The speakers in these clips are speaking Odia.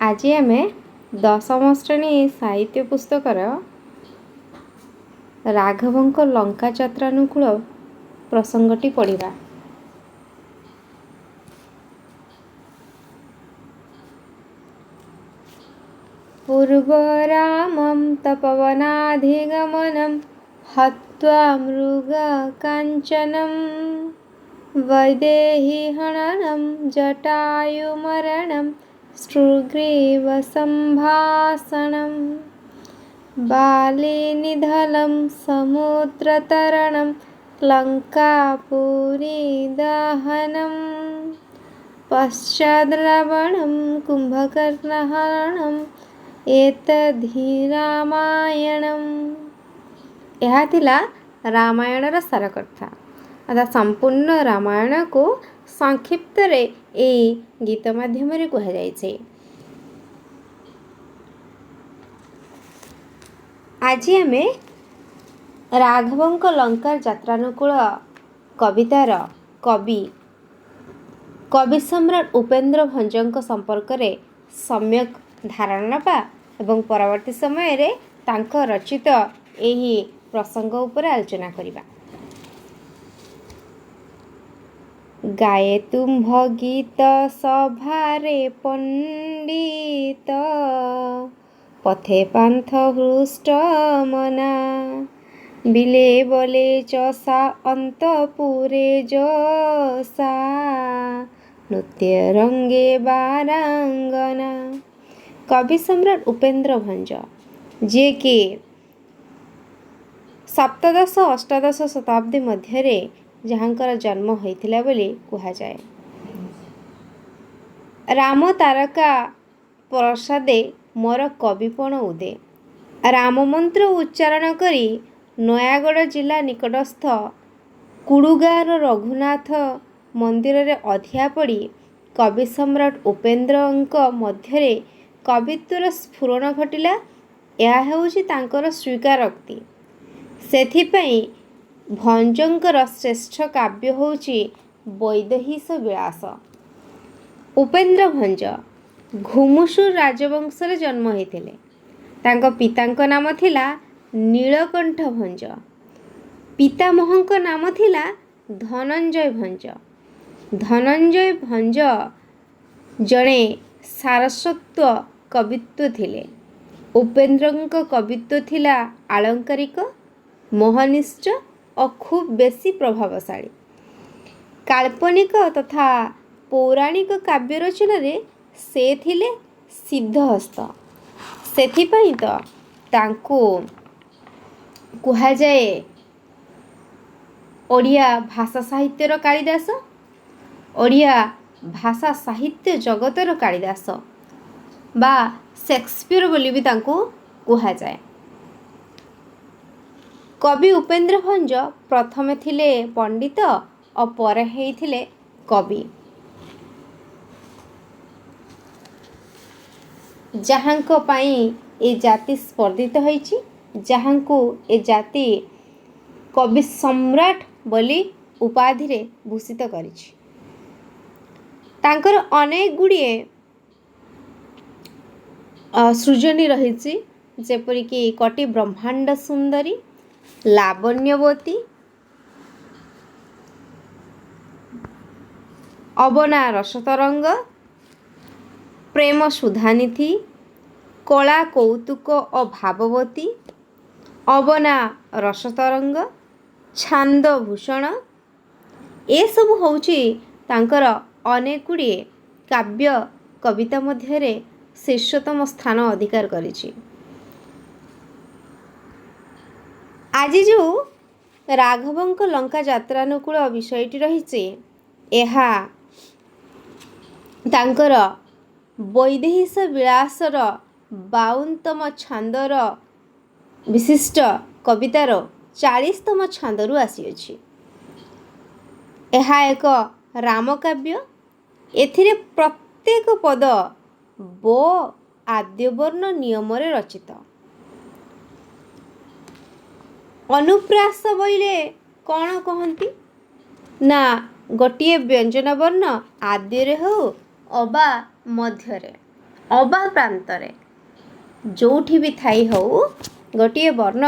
आज आमे दशम श्रेणी साहित्य पुस्तकर राघवंक लंका यात्रानुकूल प्रसंगटी पढ़ा। पूर्वरामं तपवनाधिगमनं हत्वा मृगकाञ्चनं वैदेहीहननं जटायुमरणं सुग्रीवसम्भाषणं बालिनिधनं समुद्रतरणं लङ्कापुरीदहनं पश्चाद्रावणं कुम्भकर्णहरणम् एतद्धि रामायणम। यह थिला रामायणर सार कथा अर्थात संपूर्ण रामायण को संक्षिप्त रे ए गीत माध्यम रे कह जायछे। आज आमे राघवंक लंका यात्रानुकूल कवितार कवि सम्राट उपेन्द्र भंजଙ୍କ संपर्क रे सम्यक धारणा नपा एवं परवर्ती समय रे तांक रचित एही प्रसंग उपरे आलोचना करिबा। गाये तुम्भ गीत सभारे पंडित पथे पान्थ हृष्ट मना बिले बोले चसा अंतपुरे जसा नृत्य रंगे बारांगना। कवि सम्राट उपेन्द्र भंज जे कि सप्तदश अष्टादश शताब्दी मध्य जहाँकर जन्म होइथिला बोली कहा जाए। राम तारका प्रसादे मोर कविपण उदे राम मंत्र उच्चारण करी नयागढ़ जिला निकटस्थ कुड़ुगार रघुनाथ मंदिर रे अधिया पड़ी कवि सम्राट उपेन्द्रଙ୍କ मध्यरे कवित्वर स्फुरण घटिला। यह हेउछि तांकर स्वीकारोक्ति। सेथिपई भंजंकर श्रेष्ठ काव्य होउछि वैदेहीश विलास। उपेन्द्र भंज घुमुसुर राजवंश रे जन्म होइथिले। तांको पितांक नाम थिला नीलकंठ भंज, पितामहଙ୍କ नाम थिला धनंजय भंज। धनंजय भंज जणे सारस्वत कवित्व थिले। उपेन्द्रଙ୍କ कवित्व थिला आलंकारिक, मोहनिष्ठ और खूब बेसी प्रभावशाली। काल्पनिक तथा पौराणिक काव्य रचना रे से थिले सिद्धहस्त। सेथिपई तो तांको कुहा जाए ओडिया भाषा साहित्यर कालिदास, ओडिया भाषा साहित्य जगतर कालिदास बा शेक्सपियर बोली भी तांको कुहा जाए। कवि उपेन्द्र भंज प्रथमे थिले पंडित और पर हेइथिले कवि। जहाँको पाई ए जाति स्पर्धित होइछि, जहाँको ए जाति कवि सम्राट बोली उपाधि रे भूषित करिछि। तांकर अनेक गुड़िए सृजनी रही जेपरिक कटी ब्रह्मांड सुंदरी, लावण्यवती, अवना रसतरंग, प्रेम सुधानिधि, कला कौतुक और भाववती, अवना रसतरंग, छांद भूषण ए सब होउछि तांकर अनेक गुड़िए काव्य कविता मध्यरे शीर्षतम स्थान अधिकार करिछि। आज जो राघवंक लंका यात्रानुकूल विषयटी रहिछि एहा तांकर वैदेहीश विलासर 52तम छांदर विशिष्ट कवितार 40तम छांदरू आसीअछि। एहा एक रामकाव्य। एथिरे प्रत्येक पद ब आद्यवर्ण नियम रे रचित। अनुप्रास बोइले कौन कहती ना गोटे व्यंजन वर्ण आद्य हो अबा मध्यरे ଅବା ପ୍ରାନ୍ତରେ ଯେଉଁଠି ବି ଥାଇ ହେଉ ଗୋଟିଏ ବର୍ଣ୍ଣ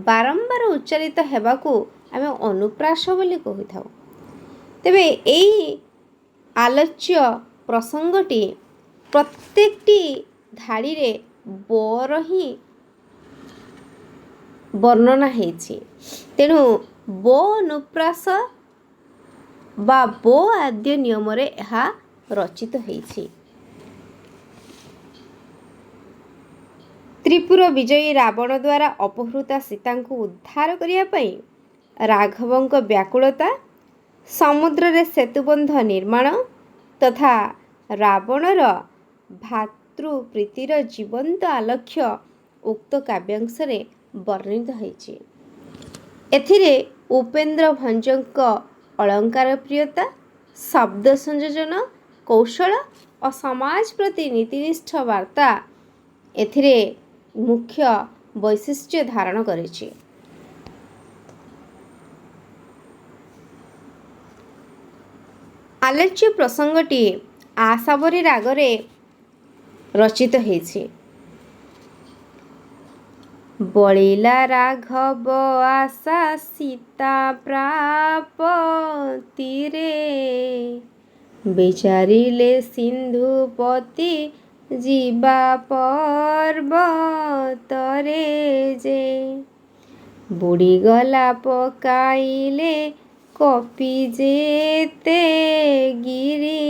ବାରମ୍ବାର ଉଚ୍ଚାରିତ ହେବାକୁ ଆମେ ଅନୁପ୍ରାସ ବୋଲି କହିଥାଉ। ତେବେ ଏଇ ଆଲୋଚ୍ୟ ପ୍ରସଙ୍ଗଟି ପ୍ରତ୍ୟେକଟି ଧାଡ଼ିରେ ବର ହିଁ ବର୍ଣ୍ଣନା ହେଇଛି। ତେଣୁ ବ ଅନୁପ୍ରାସ ବା ବ ଆଦ୍ୟ ନିୟମରେ ଏହା ରଚିତ ହେଇଛି। ତ୍ରିପୁର ବିଜୟୀ ରାବଣ ଦ୍ୱାରା ଅପହୃତା ସୀତାଙ୍କୁ ଉଦ୍ଧାର କରିବା ପାଇଁ ରାଘବଙ୍କ ବ୍ୟାକୁଳତା, ସମୁଦ୍ରରେ ସେତୁବନ୍ଧ ନିର୍ମାଣ ତଥା ରାବଣର ଭାତୃପ୍ରୀତିର ଜୀବନ୍ତ ଆଲେଖ୍ୟ ଉକ୍ତ କାବ୍ୟାଂଶରେ ବର୍ଣ୍ଣିତ ହୋଇଛି। ଏଥିରେ ଉପେନ୍ଦ୍ର ଭଞ୍ଜଙ୍କ ଅଳଙ୍କାର ପ୍ରିୟତା, ଶବ୍ଦ ସଂଯୋଜନ କୌଶଳ ଓ ସମାଜ ପ୍ରତି ନୀତିନିଷ୍ଠ ବାର୍ତ୍ତା ଏଥିରେ ମୁଖ୍ୟ ବୈଶିଷ୍ଟ୍ୟ ଧାରଣ କରିଛି। ଆଲୋଚ୍ୟ ପ୍ରସଙ୍ଗଟି ଆଶାବରୀ ରାଗରେ ରଚିତ ହେଇଛି। ବଳିଲା ରାଘବ ଆଶା ସୀତା ପ୍ରାପତିରେ, ବିଚାରିଲେ ସିନ୍ଧୁପତି ଯିବା ପର୍ବତରେ ଯେ, ବୁଡ଼ିଗଲା ପକାଇଲେ କପି ଯେତେ ଗିରି,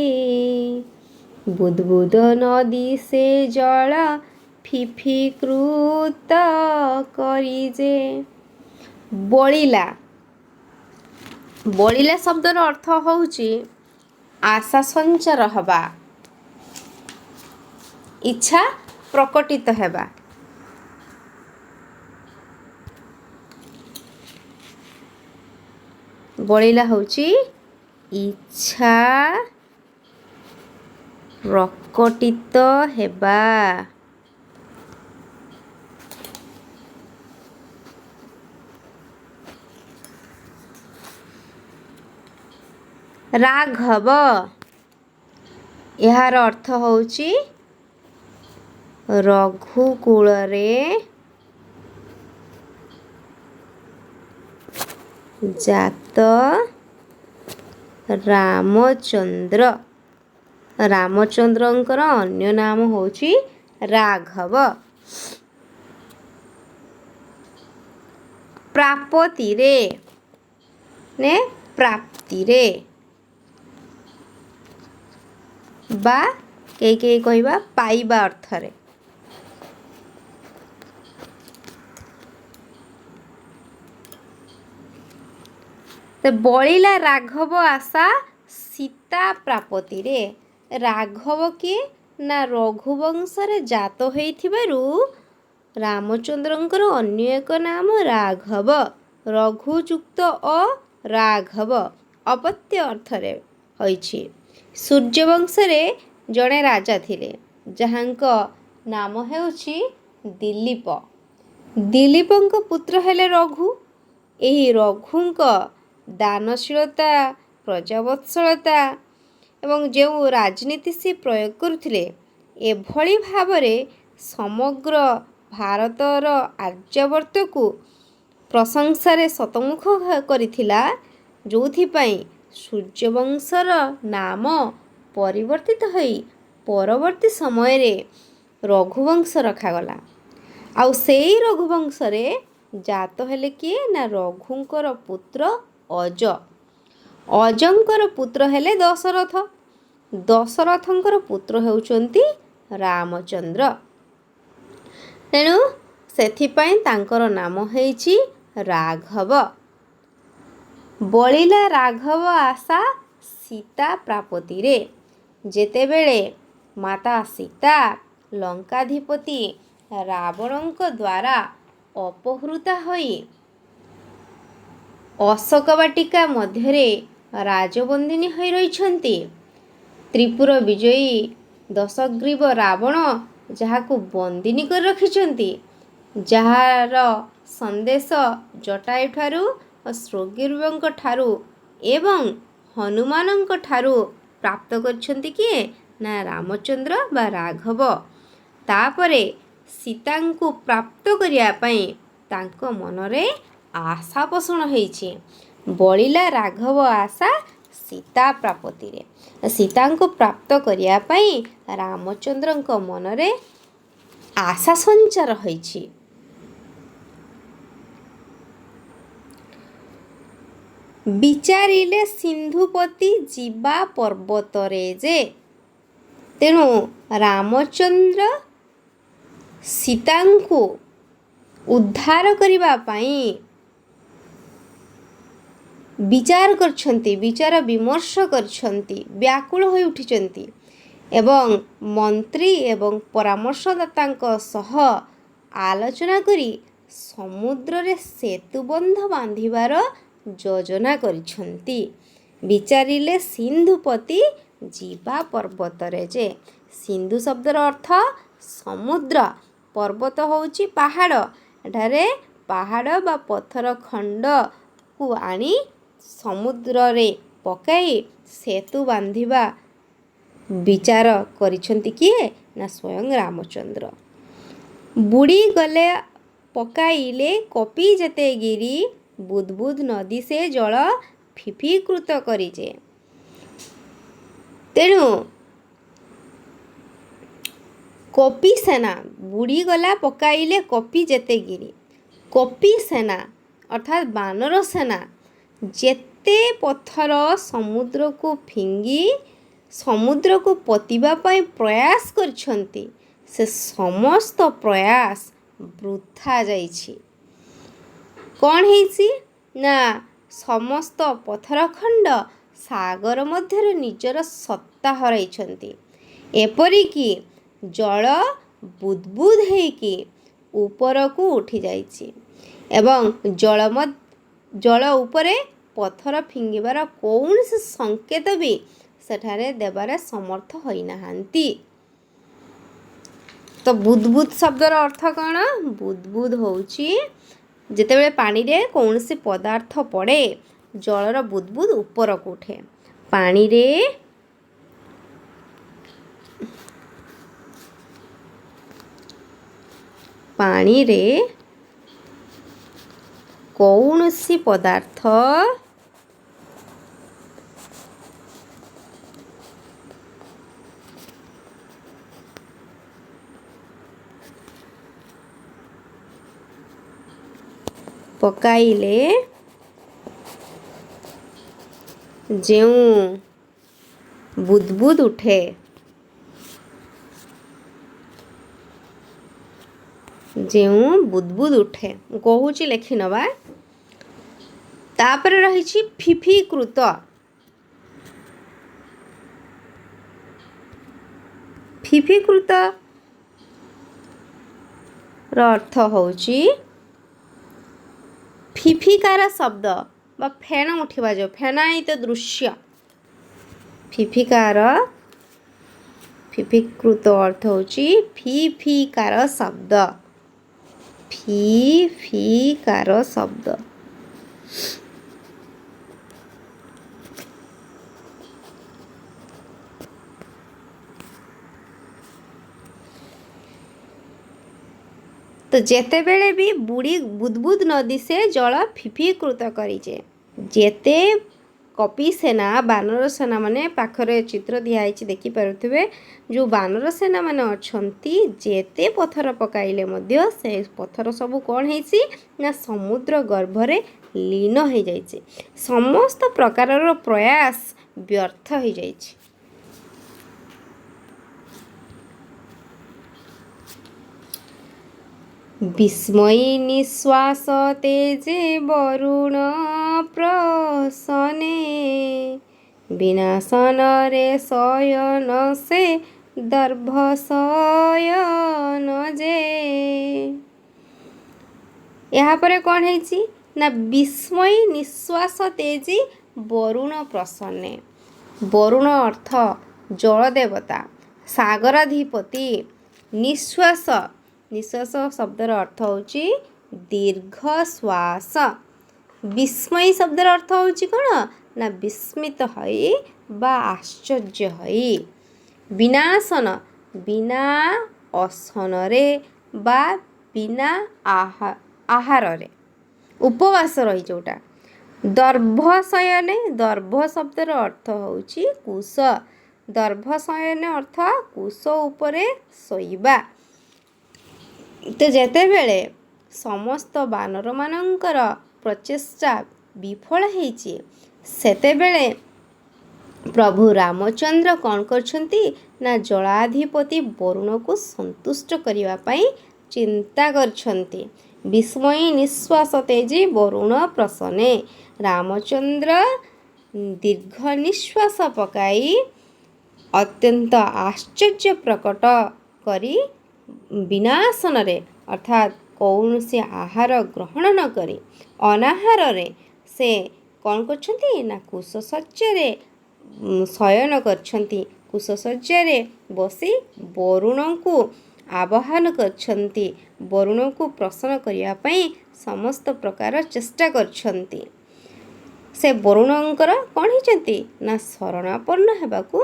ବୁଦ୍ବୁଦ ନଦୀ ସେ ଜଳ ଫିଫିକୃତ କରି ଯେ। ବଳିଲା, ବଳିଲା ଶବ୍ଦର ଅର୍ଥ ହେଉଛି ଆଶା ସଞ୍ଚାର ହେବା, ଇଚ୍ଛା ପ୍ରକଟିତ ହେବା। ବଳିଲା ହେଉଛି ଇଚ୍ଛା ପ୍ରକଟିତ ହେବା। ରାଘବ, ଏହାର ଅର୍ଥ ହେଉଛି ରଘୁକୁଳରେ ଜାତ ରାମଚନ୍ଦ୍ର। ରାମଚନ୍ଦ୍ରଙ୍କର ଅନ୍ୟ ନାମ ହେଉଛି ରାଘବ। ପ୍ରାପତିରେ ନେ ପ୍ରାପ୍ତିରେ ବା କେହି କହିବା ପାଇବା ଅର୍ଥରେ। ବଳିଲା ରାଘବ ଆଶା ସୀତା ପ୍ରାପତିରେ। ରାଘବ କିଏ ନା ରଘୁବଂଶରେ ଜାତ ହୋଇଥିବାରୁ ରାମଚନ୍ଦ୍ରଙ୍କର ଅନ୍ୟ ଏକ ନାମ ରାଘବ। ରଘୁଯୁକ୍ତ ଓ ରାଘବ ଅପତ୍ୟ ଅର୍ଥରେ ହୋଇଛି। ସୂର୍ଯ୍ୟବଂଶରେ ଜଣେ ରାଜା ଥିଲେ ଯାହାଙ୍କ ନାମ ହେଉଛି ଦିଲୀପ। ଦିଲୀପଙ୍କ ପୁତ୍ର ହେଲେ ରଘୁ। ଏହି ରଘୁଙ୍କ ଦାନଶୀଳତା, ପ୍ରଜାବତ୍ସଳତା ଏବଂ ଯେଉଁ ରାଜନୀତି ସେ ପ୍ରୟୋଗ କରୁଥିଲେ, ଏଭଳି ଭାବରେ ସମଗ୍ର ଭାରତର ଆର୍ଯ୍ୟାବର୍ତ୍ତକୁ ପ୍ରଶଂସାରେ ଶତମୁଖ କରିଥିଲା, ଯେଉଁଥିପାଇଁ ସୂର୍ଯ୍ୟବଂଶର ନାମ ପରିବର୍ତ୍ତିତ ହୋଇ ପରବର୍ତ୍ତୀ ସମୟରେ ରଘୁବଂଶ ରଖାଗଲା। ଆଉ ସେଇ ରଘୁବଂଶରେ ଜାତ ହେଲେ କିଏ ନା ରଘୁଙ୍କର ପୁତ୍ର ଅଜ। ଅଜଙ୍କର ପୁତ୍ର ହେଲେ ଦଶରଥ। ଦଶରଥଙ୍କର ପୁତ୍ର ହେଉଛନ୍ତି ରାମଚନ୍ଦ୍ର। ତେଣୁ ସେଥିପାଇଁ ତାଙ୍କର ନାମ ହେଇଛି ରାଘବ। ବଳିଲା ରାଘବ ଆଶା ସୀତା ପ୍ରାପତିରେ। ଯେତେବେଳେ ମାତା ସୀତା ଲଙ୍କାଧିପତି ରାବଣଙ୍କ ଦ୍ୱାରା ଅପହୃତା ହୋଇ ଅଶୋକ ବାଟିକା ମଧ୍ୟରେ ରାଜବନ୍ଦିନୀ ହୋଇ ରହିଛନ୍ତି, ତ୍ରିପୁର ବିଜୟୀ ଦଶଗ୍ରୀବ ରାବଣ ଯାହାକୁ ବନ୍ଦିନୀ କରି ରଖିଛନ୍ତି, ଯାହାର ସନ୍ଦେଶ ଜଟାୟୁଠାରୁ ଓ ସୁଗ୍ରୀବଙ୍କ ଠାରୁ ଏବଂ ହନୁମାନଙ୍କ ଠାରୁ ପ୍ରାପ୍ତ କରିଛନ୍ତି କିଏ ନା ରାମଚନ୍ଦ୍ର ବା ରାଘବ। ତାପରେ ସୀତାଙ୍କୁ ପ୍ରାପ୍ତ କରିବା ପାଇଁ ତାଙ୍କ ମନରେ ଆଶା ପୋଷଣ ହେଇଛି। ବଳିଲା ରାଘବ ଆଶା ସୀତା ପ୍ରାପ୍ତିରେ। ସୀତାଙ୍କୁ ପ୍ରାପ୍ତ କରିବା ପାଇଁ ରାମଚନ୍ଦ୍ରଙ୍କ ମନରେ ଆଶା ସଞ୍ଚାର ହୋଇଛି। ବିଚାରିଲେ ସିନ୍ଧୁପତି ଯିବା ପର୍ବତରେ ଯେ। ତେଣୁ ରାମଚନ୍ଦ୍ର ସୀତାଙ୍କୁ ଉଦ୍ଧାର କରିବା ପାଇଁ ବିଚାର କରିଛନ୍ତି, ବିଚାର ବିମର୍ଶ କରିଛନ୍ତି, ବ୍ୟାକୁଳ ହୋଇ ଉଠିଛନ୍ତି ଏବଂ ମନ୍ତ୍ରୀ ଏବଂ ପରାମର୍ଶଦାତାଙ୍କ ସହ ଆଲୋଚନା କରି ସମୁଦ୍ରରେ ସେତୁବନ୍ଧ ବାନ୍ଧିବାର ଯୋଜନା କରିଛନ୍ତି। ବିଚାରିଲେ ସିନ୍ଧୁପତି ଯିବା ପର୍ବତରେ ଯେ। ସିନ୍ଧୁ ଶବ୍ଦର ଅର୍ଥ ସମୁଦ୍ର, ପର୍ବତ ହେଉଛି ପାହାଡ଼। ଏଠାରେ ପାହାଡ଼ ବା ପଥର ଖଣ୍ଡକୁ ଆଣି ସମୁଦ୍ରରେ ପକାଇ ସେତୁ ବାନ୍ଧିବା ବିଚାର କରିଛନ୍ତି କିଏ? ନା ସ୍ୱୟଂ ରାମଚନ୍ଦ୍ର। ବୁଡ଼ି ଗଲେ ପକାଇଲେ କପି ଯେତେ ଗିରି, ବୁଦ୍ ବୁଦ୍ ନଦୀ ସେ ଜଳ ଫିଫିକୃତ କରିଛେ। ତେଣୁ କପି ସେନା ବୁଡ଼ିଗଲା ପକାଇଲେ କପି ଯେତେ ଗିରି। କପି ସେନା ଅର୍ଥାତ୍ ବାନର ସେନା ଯେତେ ପଥର ସମୁଦ୍ରକୁ ଫିଙ୍ଗି ସମୁଦ୍ରକୁ ପୋତିବା ପାଇଁ ପ୍ରୟାସ କରିଛନ୍ତି, ସେ ସମସ୍ତ ପ୍ରୟାସ ବୃଥା ଯାଇଛି। କ'ଣ ହେଇଛି? ନା ସମସ୍ତ ପଥର ଖଣ୍ଡ ସାଗର ମଧ୍ୟରେ ନିଜର ସତ୍ତା ହରାଇଛନ୍ତି। ଏପରିକି ଜଳ ବୁଦ୍ ବୁଦ୍ ହେଇକି ଉପରକୁ ଉଠିଯାଇଛି ଏବଂ ଜଳ ଉପରେ ପଥର ଫିଙ୍ଗିବାର କୌଣସି ସଂକେତ ବି ସେଠାରେ ଦେବାରେ ସମର୍ଥ ହୋଇନାହାନ୍ତି। ତ ବୁଦ୍ ବୁଦ୍ ଶବ୍ଦର ଅର୍ଥ କ'ଣ? ବୁଦ୍ ବୁଦ୍ ହେଉଛି ଯେତେବେଳେ ପାଣିରେ କୌଣସି ପଦାର୍ଥ ପଡ଼େ, ଜଳର ବୁଦ୍ ବୁଦ୍ ଉପରକୁ ଉଠେ। ପାଣିରେ କୌଣସି ପଦାର୍ଥ ପକାଇଲେ ଯେଉଁ ବୁଦ୍ ବୁଦ୍ ଉଠେ, ମୁଁ କହୁଛି ଲେଖିନେବା। ତାପରେ ରହିଛି ଫିଫିକୃତ। ଫିଫିକୃତର ଅର୍ଥ ହେଉଛି ଫିଫିକାର ଶବ୍ଦ ବା ଫେଣ ଉଠିବା, ଯେଉଁ ଫେଣାୟିତ ଦୃଶ୍ୟ। ଫିଫିକୃତ ଅର୍ଥ ହେଉଛି ଫିଫିକାର ଶବ୍ଦ। ଫିଫିକାର ଶବ୍ଦ। ତ ଯେତେବେଳେ ବି ବୁଦ୍ ବୁଦ୍ ନଦୀ ସେ ଜଳ ଫିଫିକୃତ କରିଛେ। ଯେତେ କପି ସେନା ବାନର ସେନା ମାନେ, ପାଖରେ ଚିତ୍ର ଦିଆହେଇଛି ଦେଖିପାରୁଥିବେ, ଯେଉଁ ବାନର ସେନା ମାନେ ଅଛନ୍ତି ଯେତେ ପଥର ପକାଇଲେ ମଧ୍ୟ ସେ ପଥର ସବୁ କ'ଣ ହେଇଛି? ନା ସମୁଦ୍ର ଗର୍ଭରେ ଲୀନ ହେଇଯାଇଛି। ସମସ୍ତ ପ୍ରକାରର ପ୍ରୟାସ ବ୍ୟର୍ଥ ହେଇଯାଇଛି। ବିସ୍ମୟୀ ନିଶ୍ୱାସ ତେଜେ ବରୁଣ ପ୍ରସନେ, ବିନାଶନରେ ଶୟନ ସେ ଦର୍ଭ ଶୟନ ଯେ। ଏହାପରେ କ'ଣ ହେଇଛି? ନା ବିସ୍ମୟୀ ନିଶ୍ୱାସ ତେଜି ବରୁଣ ପ୍ରସନ୍ନେ। ବରୁଣ ଅର୍ଥ ଜଳ ଦେବତା, ସାଗରାଧିପତି। ନିଶ୍ୱାସ ଶବ୍ଦର ଅର୍ଥ ହେଉଛି ଦୀର୍ଘ ଶ୍ୱାସ। ବିସ୍ମୟୀ ଶବ୍ଦର ଅର୍ଥ ହେଉଛି କ'ଣ? ନା ବିସ୍ମିତ ହୋଇ ବା ଆଶ୍ଚର୍ଯ୍ୟ ହୋଇ। ବିନାଶନ ବିନା ଅସନରେ ବା ବିନା ଆହାରରେ ଉପବାସ ରହି ଯେଉଁଟା। ଦର୍ଭଶୟନେ ଦର୍ଭ ଶବ୍ଦର ଅର୍ଥ ହେଉଛି କୁଶ। ଦର୍ଭଶୟନେ ଅର୍ଥ କୁଶ ଉପରେ ଶୋଇବା। ତ ଯେତେବେଳେ ସମସ୍ତ ବାନରମାନଙ୍କର ପ୍ରଚେଷ୍ଟା ବିଫଳ ହେଇଛି ସେତେବେଳେ ପ୍ରଭୁ ରାମଚନ୍ଦ୍ର କ'ଣ କରିଛନ୍ତି ନା ଜଳାଧିପତି ବରୁଣକୁ ସନ୍ତୁଷ୍ଟ କରିବା ପାଇଁ ଚିନ୍ତା କରିଛନ୍ତି। ବିସ୍ମୟୀ ନିଶ୍ୱାସ ତେଜି ବରୁଣ ପ୍ରସନ୍ନେ। ରାମଚନ୍ଦ୍ର ଦୀର୍ଘ ନିଶ୍ୱାସ ପକାଇ ଅତ୍ୟନ୍ତ ଆଶ୍ଚର୍ଯ୍ୟ ପ୍ରକଟ କରି ବିନାଶନରେ ଅର୍ଥାତ୍ କୌଣସି ଆହାର ଗ୍ରହଣ ନ କରି ଅନାହାରରେ ସେ କ'ଣ କରିଛନ୍ତି ନା କୁଶଶଯ୍ୟାରେ ଶୟନ କରିଛନ୍ତି। କୁଶଶଯ୍ୟାରେ ବସି ବରୁଣଙ୍କୁ ଆବାହନ କରିଛନ୍ତି। ବରୁଣକୁ ପ୍ରସନ୍ନ କରିବା ପାଇଁ ସମସ୍ତ ପ୍ରକାର ଚେଷ୍ଟା କରିଛନ୍ତି। ସେ ବରୁଣଙ୍କର କ'ଣ ହେଇଛନ୍ତି ନା ଶରଣାପନ୍ନ ହେବାକୁ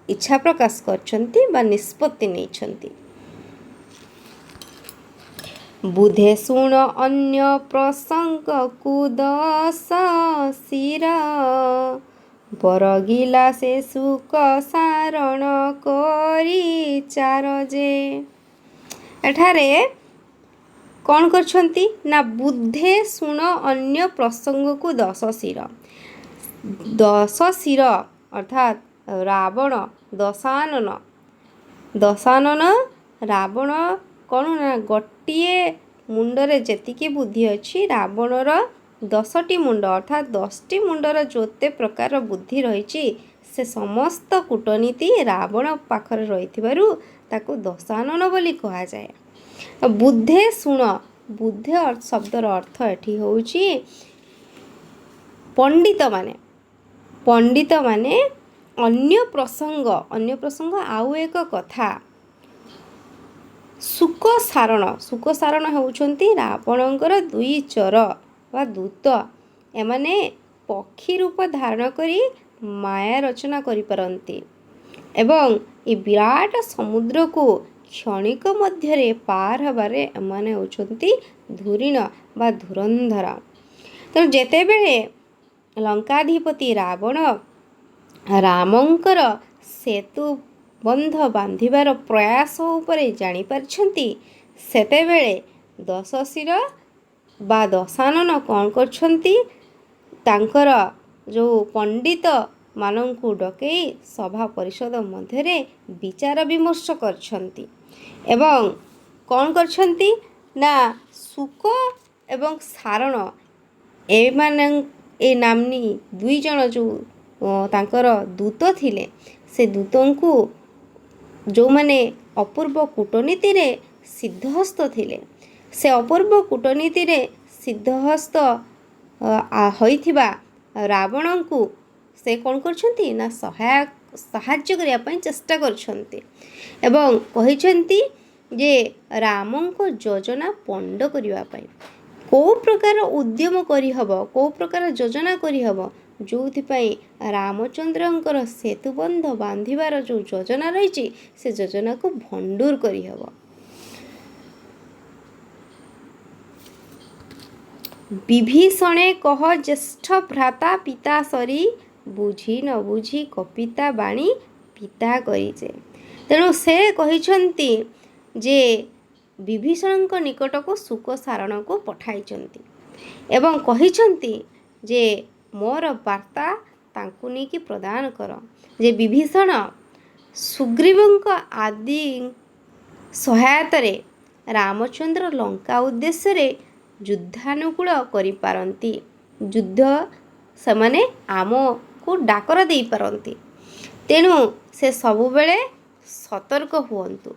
ଇଚ୍ଛା ପ୍ରକାଶ କରିଛନ୍ତି ବା ନିଷ୍ପତ୍ତି ନେଇଛନ୍ତି। ବୁଧେ ଶୁଣ ଅନ୍ୟ ପ୍ରସଙ୍ଗକୁ ଦଶ ଶିର ବରଗିଲା ସେ ସୁକ ସାରଣ କରି ଚାର ଯେ। ଏଠାରେ କ'ଣ କରିଛନ୍ତି ନା ବୁଧେ ଶୁଣ ଅନ୍ୟ ପ୍ରସଙ୍ଗକୁ ଦଶ ଶିର। ଦଶ ଶିର ଅର୍ଥାତ୍ ରାବଣ ଦଶାନନ ରାବଣ କ'ଣ ନା ଗୋଟିଏ ମୁଣ୍ଡରେ ଯେତିକି ବୁଦ୍ଧି ଅଛି ରାବଣର 10ଟି ମୁଣ୍ଡ ଅର୍ଥାତ୍ 10ଟି ମୁଣ୍ଡର ଯେତେ ପ୍ରକାର ବୁଦ୍ଧି ରହିଛି ସେ ସମସ୍ତ କୂଟନୀତି ରାବଣ ପାଖରେ ରହିଥିବାରୁ ତାକୁ ଦଶାନନ ବୋଲି କୁହାଯାଏ। ବୁଧେ ଶୁଣ ବୁଧେ ଶବ୍ଦର ଅର୍ଥ ଏଠି ହେଉଛି ପଣ୍ଡିତମାନେ ଅନ୍ୟ ପ୍ରସଙ୍ଗ ଆଉ ଏକ କଥା। ଶୁକସାରଣ ହେଉଛନ୍ତି ରାବଣଙ୍କର 2 ଚର ବା ଦୂତ। ଏମାନେ ପକ୍ଷୀ ରୂପ ଧାରଣ କରି ମାୟା ରଚନା କରିପାରନ୍ତି ଏବଂ ଏ ବିରାଟ ସମୁଦ୍ରକୁ କ୍ଷଣିକ ମଧ୍ୟରେ ପାର ହେବାରେ ଏମାନେ ହେଉଛନ୍ତି ଧୁରିଣ ବା ଧୁରନ୍ଧର। ତେଣୁ ଯେତେବେଳେ ଲଙ୍କାଧିପତି ରାବଣ ରାମଙ୍କର ସେତୁ ବନ୍ଧ ବାନ୍ଧିବାର ପ୍ରୟାସ ଉପରେ ଜାଣିପାରିଛନ୍ତି ସେତେବେଳେ ଦଶଶିର ବା ଦଶାନନ କ'ଣ କରିଛନ୍ତି ତାଙ୍କର ଯେଉଁ ପଣ୍ଡିତମାନଙ୍କୁ ଡକେଇ ସଭା ପରିଷଦ ମଧ୍ୟରେ ବିଚାର ବିମର୍ଶ କରିଛନ୍ତି ଏବଂ କ'ଣ କରିଛନ୍ତି ନା ଶୁକ ଏବଂ ସାରଣ ଏ ନାମ୍ନୀ 2 ଜଣ ଯେଉଁ ତାଙ୍କର ଦୂତ ଥିଲେ ସେ ଦୂତଙ୍କୁ ଯେଉଁମାନେ ଅପୂର୍ବ କୂଟନୀତିରେ ସିଦ୍ଧହସ୍ତ ଥିଲେ ସେ ଅପୂର୍ବ କୂଟନୀତିରେ ସିଦ୍ଧହସ୍ତ ହୋଇଥିବା ରାବଣଙ୍କୁ ସେ କ'ଣ କରିଛନ୍ତି ନା ସାହାଯ୍ୟ କରିବା ପାଇଁ ଚେଷ୍ଟା କରିଛନ୍ତି ଏବଂ କହିଛନ୍ତି ଯେ ରାମଙ୍କ ଯୋଜନା ପଣ୍ଡ କରିବା ପାଇଁ କେଉଁ ପ୍ରକାର ଉଦ୍ୟମ କରିହେବ କେଉଁ ପ୍ରକାର ଯୋଜନା କରିହେବ ଯେଉଁଥିପାଇଁ ରାମଚନ୍ଦ୍ରଙ୍କର ସେତୁବନ୍ଧ ବାନ୍ଧିବାର ଯେଉଁ ଯୋଜନା ରହିଛି ସେ ଯୋଜନାକୁ ଭଣ୍ଡୁର କରିହେବ। ବିଭୀଷଣେ କହ ଜ୍ୟେଷ୍ଠ ଭ୍ରାତା ପିତା ସରି ବୁଝି ନ ବୁଝି କପିତା ବାଣୀ ପିତା କରିଛେ। ତେଣୁ ସେ କହିଛନ୍ତି ଯେ ବିଭୀଷଣଙ୍କ ନିକଟକୁ ଶୁକ ସାରଣକୁ ପଠାଇଛନ୍ତି ଏବଂ କହିଛନ୍ତି ଯେ ମୋର ବାର୍ତ୍ତା ତାଙ୍କୁ ନେଇକି ପ୍ରଦାନ କର ଯେ ବିଭୀଷଣ ସୁଗ୍ରୀବଙ୍କ ଆଦି ସହାୟତାରେ ରାମଚନ୍ଦ୍ର ଲଙ୍କା ଉଦ୍ଦେଶ୍ୟରେ ଯୁଦ୍ଧାନୁକୂଳ କରିପାରନ୍ତି। ଯୁଦ୍ଧ ସେମାନେ ଆମକୁ ଡାକରା ଦେଇପାରନ୍ତି। ତେଣୁ ସେ ସବୁବେଳେ ସତର୍କ ହୁଅନ୍ତୁ।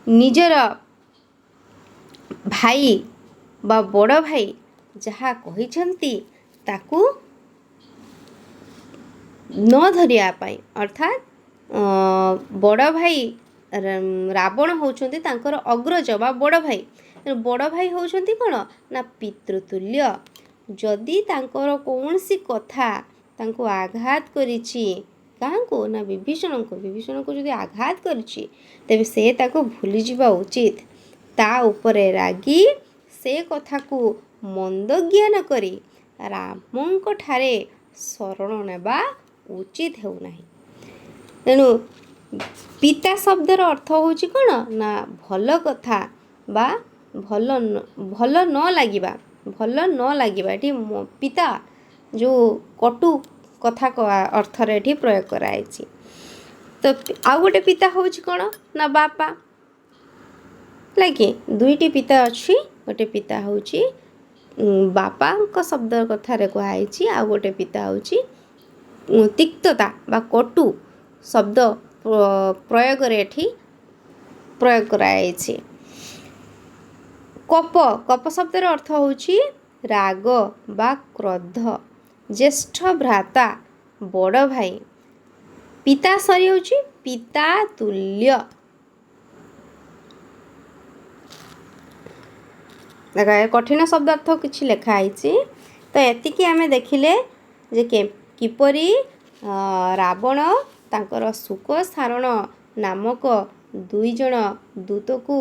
ନିଜର ଭାଇ ବା ବଡ଼ ଭାଇ ଯାହା କହିଛନ୍ତି ତାକୁ ନ ଧରିବା ପାଇଁ ଅର୍ଥାତ୍ ବଡ଼ ଭାଇ ରାବଣ ହେଉଛନ୍ତି ତାଙ୍କର ଅଗ୍ରଜ ବା ବଡ଼ ଭାଇ। ବଡ଼ ଭାଇ ହେଉଛନ୍ତି କ'ଣ ନା ପିତୃତୁଲ୍ୟ। ଯଦି ତାଙ୍କର କୌଣସି କଥା ତାଙ୍କୁ ଆଘାତ କରିଛି କାହାକୁ ନା ବିଭୀଷଣକୁ ଯଦି ଆଘାତ କରିଛି ତେବେ ସେ ତାକୁ ଭୁଲିଯିବା ଉଚିତ। ତା ଉପରେ ରାଗି ସେ କଥାକୁ ମନ୍ଦ ଜ୍ଞାନ କରି ରାମଙ୍କ ଠାରେ ଶରଣ ନେବା ଉଚିତ ହେଉନାହିଁ। ତେଣୁ ପିତା ଶବ୍ଦର ଅର୍ଥ ହେଉଛି କ'ଣ ନା ଭଲ କଥା ବା ଭଲ ନ ଲାଗିବା ଏଠି ପିତା ଯେଉଁ କଟୁ କଥା ଅର୍ଥରେ ଏଠି ପ୍ରୟୋଗ କରାଯାଇଛି। ତ ଆଉ ଗୋଟେ ପିତା ହେଉଛି କ'ଣ ନା ବାପା, ଲାଗି ଦୁଇଟି ପିତା ଅଛି। ଗୋଟେ ପିତା ହେଉଛି ବାପାଙ୍କ ଶବ୍ଦ କଥାରେ କୁହାଯାଇଛି, ଆଉ ଗୋଟେ ପିତା ହେଉଛି ତିକ୍ତତା ବା କଟୁ ଶବ୍ଦ ପ୍ରୟୋଗରେ ଏଠି ପ୍ରୟୋଗ କରାଯାଇଛି। କପ ଶବ୍ଦର ଅର୍ଥ ହେଉଛି ରାଗ ବା କ୍ରୋଧ। ଜ୍ୟେଷ୍ଠ ଭ୍ରାତା ବଡ଼ ଭାଇ। ପିତା ସରି ହେଉଛି ପିତା ତୁଲ୍ୟ। କଠିନ ଶବ୍ଦାର୍ଥ କିଛି ଲେଖା ହେଇଛି। ତ ଏତିକି ଆମେ ଦେଖିଲେ ଯେ କିପରି ରାବଣ ତାଙ୍କର ଶୁକ ସାରଣ ନାମକ 2 ଜଣ ଦୂତକୁ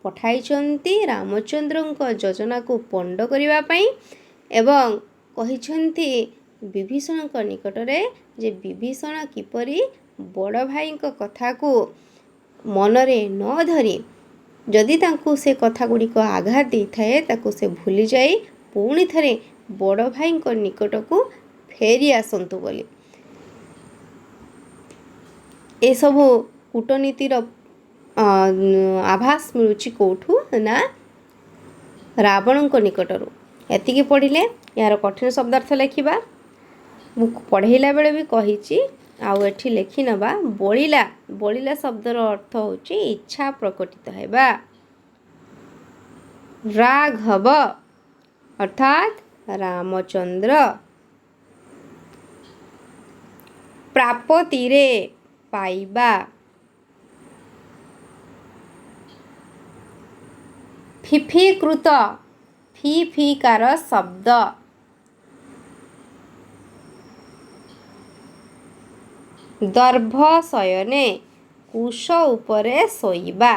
ପଠାଇଛନ୍ତି ରାମଚନ୍ଦ୍ରଙ୍କ ଯୋଜନାକୁ ପଣ୍ଡ କରିବା ପାଇଁ ଏବଂ କହିଛନ୍ତି ବିଭୀଷଣଙ୍କ ନିକଟରେ ଯେ ବିଭୀଷଣ କିପରି ବଡ଼ ଭାଇଙ୍କ କଥାକୁ ମନରେ ନ ଧରି ଯଦି ତାଙ୍କୁ ସେ କଥା ଗୁଡ଼ିକ ଆଘାତ ଦେଇଥାଏ ତାକୁ ସେ ଭୁଲିଯାଇ ପୁଣି ଥରେ ବଡ଼ ଭାଇଙ୍କ ନିକଟକୁ ଫେରି ଆସନ୍ତୁ ବୋଲି। ଏସବୁ କୂଟନୀତିର ଆଭାସ ମିଳୁଛି କେଉଁଠୁ ନା ରାବଣଙ୍କ ନିକଟରୁ। ଏତିକି ପଢ଼ିଲେ ଏହାର କଠିନ ଶବ୍ଦାର୍ଥ ଲେଖିବା। ମୁଁ ପଢ଼େଇଲା ବେଳେ ବି କହିଛି, ଆଉ ଏଠି ଲେଖି ନେବା। ବଳିଲା ଶବ୍ଦର ଅର୍ଥ ହେଉଛି ଇଚ୍ଛା ପ୍ରକଟିତ ହେବା। ରାଘବ ଅର୍ଥାତ୍ ରାମଚନ୍ଦ୍ର। ପ୍ରାପତିରେ ପାଇବା। ଫିଫିକୃତ ଫିଫିକାର ଶବ୍ଦ। ଦର୍ଭ ଶୟନେ କୁଶ ଉପରେ ଶୋଇବା।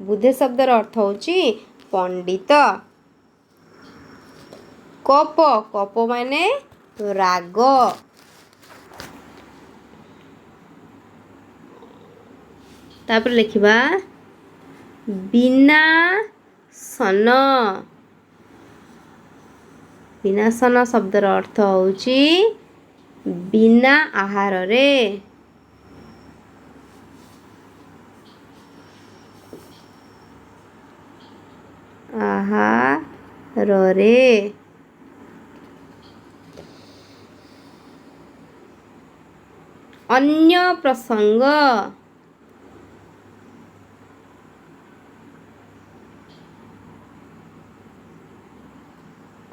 ବୁଧେ ଶବ୍ଦର ଅର୍ଥ ହେଉଛି ପଣ୍ଡିତ। କପ ମାନେ ରାଗ। ତାପରେ ଲେଖିବା ବିନାଶନ ଶବ୍ଦର ଅର୍ଥ ହେଉଛି ବିନା ଆହାରରେ। ଆହାରରେ। ଅନ୍ୟ ପ୍ରସଙ୍ଗ।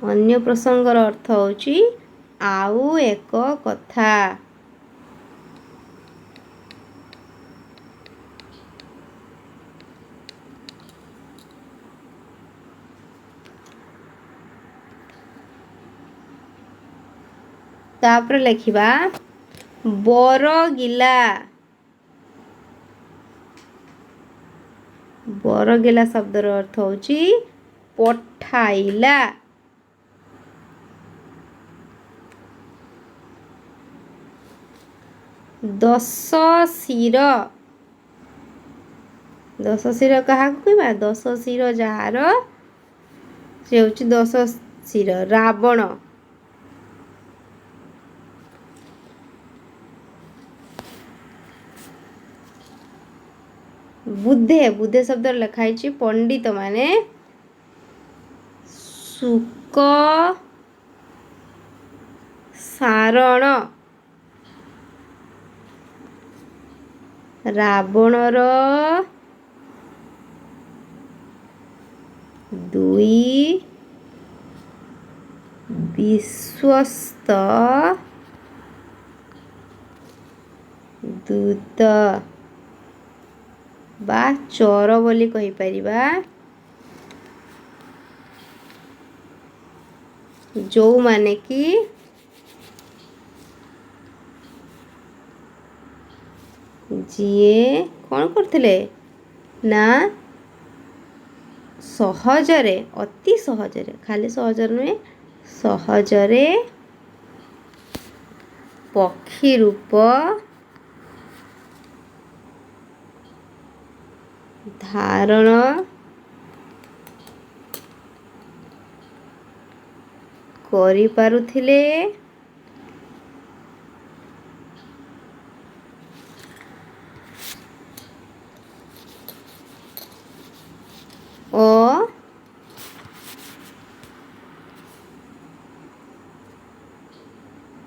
ଅନ୍ୟ ପ୍ରସଙ୍ଗର ଅର୍ଥ ହେଉଛି ଆଉ ଏକ କଥା। ତାପରେ ଲେଖିବା ବରଗିଲା ଶବ୍ଦର ଅର୍ଥ ହେଉଛି ପଠାଇଲା। ଦଶ ଶିର କାହାକୁ କହିବା? 10 ଶିର ଯାହାର ସେ ହେଉଛି 10 ଶିର ରାବଣ। ବୁଧେ ଶବ୍ଦରେ ଲେଖା ହେଇଛି ପଣ୍ଡିତ ମାନେ ଶୁକ ସାରଣ ରାବଣର 2 ବିଶ୍ୱସ୍ତ ଦୂତ ବା ଚୋର ବୋଲି କହିପାରିବା। जो माने कि जीए कौन करथिले ना सहजरे अति सहजरे खाली सहजरे नुहे सहजरे पक्षी रूप धारण करि पारुथिले ओ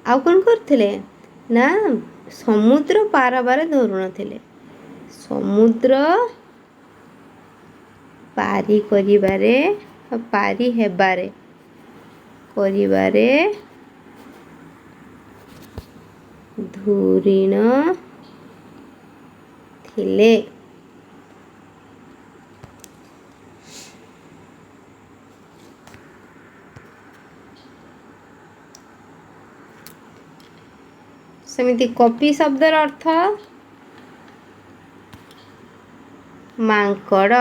आउ कौन करथिले ना समुद्र पाराबार धरू नथिले समुद्र पारी करिबारे पारी हेबारे करिबारे धुरीण थिले। सेमिति कपि शब्दर अर्थ मांकड़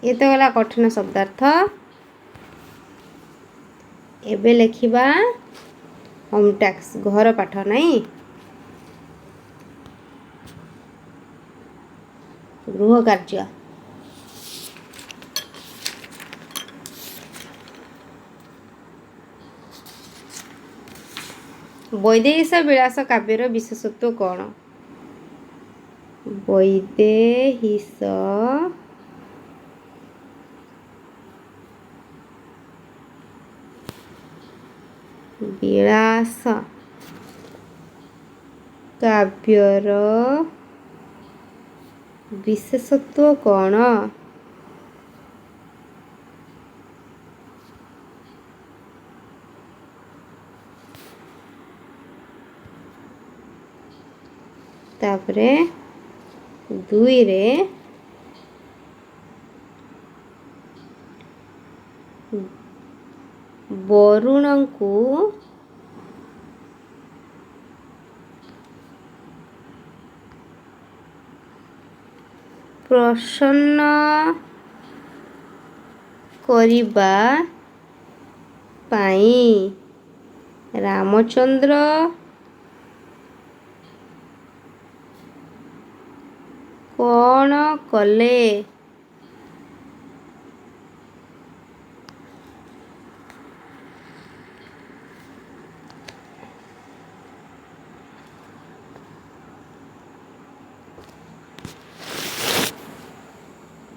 ये तो गला कठिन शब्दार्थ। एबे लिखिबा होम टैक्स घर पाठ नहीं गृह कार्य। वैदेहीश विलास काव्यर विशेषत्व कौन वैदेहीश विलास काव्यर विशेषत्व कौन तापरे दुई रे वरुण को प्रसन्न करिबा पाई रामचंद्र कौन कले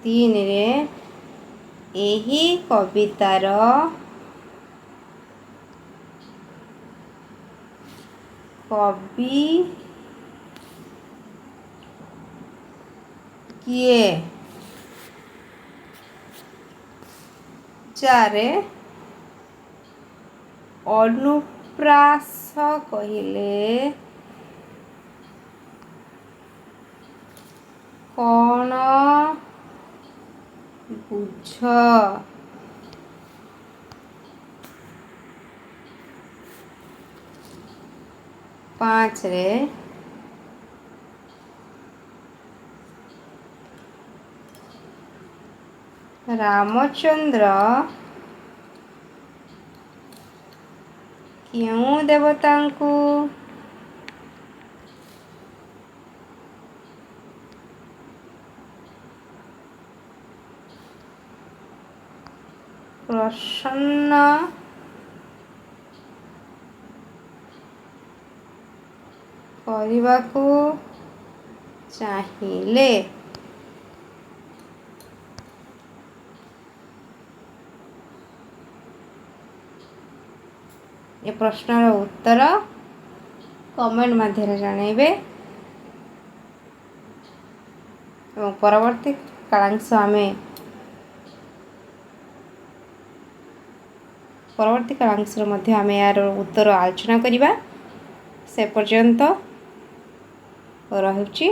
तीन रे एही कवितार कवि किए चारे अनुप्रास कहिले कौन बुझ पाँच रे रामचंद्र क्यों देवता को प्रसन्न करने चाहिए। ये प्रश्नर उत्तर कमेंट माध्यम जानइबे और परवर्ती कालांश आमे परवर्ती कालांश मध्य आमे यार उत्तर आलोचना करिबा। से पर्यंत रहुछि।